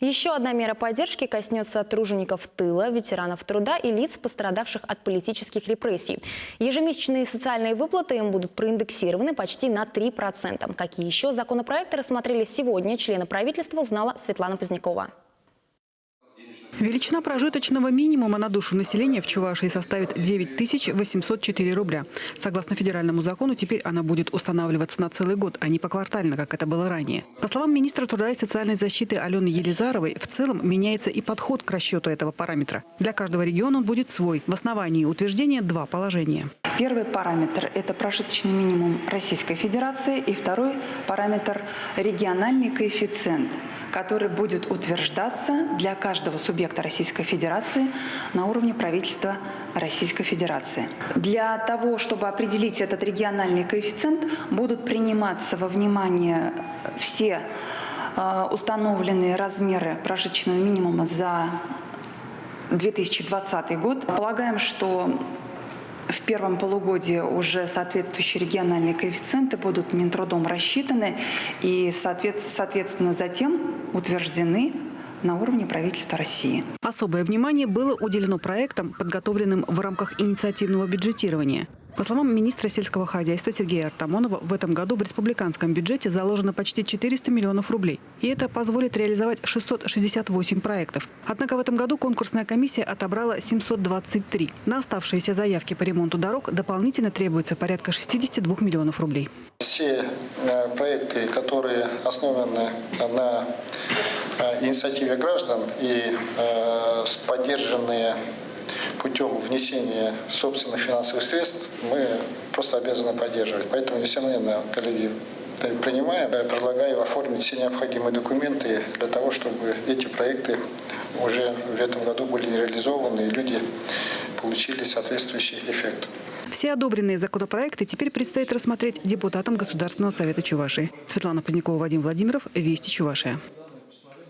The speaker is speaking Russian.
Еще одна мера поддержки коснется тружеников тыла, ветеранов труда и лиц, пострадавших от политических репрессий. Ежемесячные социальные выплаты им будут проиндексированы почти на 3%. Какие еще законопроекты рассмотрели сегодня члены правительства, узнала Светлана Позднякова. Величина прожиточного минимума на душу населения в Чувашии составит 9804 рубля. Согласно федеральному закону, теперь она будет устанавливаться на целый год, а не поквартально, как это было ранее. По словам министра труда и социальной защиты Алены Елизаровой, в целом меняется и подход к расчету этого параметра. Для каждого региона он будет свой. В основании утверждения два положения. Первый параметр – это прожиточный минимум Российской Федерации, и второй параметр – региональный коэффициент, который будет утверждаться для каждого субъекта Российской Федерации на уровне правительства Российской Федерации. Для того, чтобы определить этот региональный коэффициент, будут приниматься во внимание все установленные размеры прожиточного минимума за 2020 год. Полагаем, что в первом полугодии уже соответствующие региональные коэффициенты будут Минтрудом рассчитаны и, соответственно, затем утверждены на уровне правительства России. Особое внимание было уделено проектам, подготовленным в рамках инициативного бюджетирования. По словам министра сельского хозяйства Сергея Артамонова, в этом году в республиканском бюджете заложено почти 400 миллионов рублей. И это позволит реализовать 668 проектов. Однако в этом году конкурсная комиссия отобрала 723. На оставшиеся заявки по ремонту дорог дополнительно требуется порядка 62 миллионов рублей. Все проекты, которые основаны на инициативе граждан и поддержанные путем внесения собственных финансовых средств, мы просто обязаны поддерживать. Поэтому, несомненно, коллеги, принимаем. Я предлагаю оформить все необходимые документы для того, чтобы эти проекты уже в этом году были реализованы и люди получили соответствующий эффект. Все одобренные законопроекты теперь предстоит рассмотреть депутатам Государственного совета Чувашии. Светлана Позднякова, Вадим Владимиров, Вести Чувашия.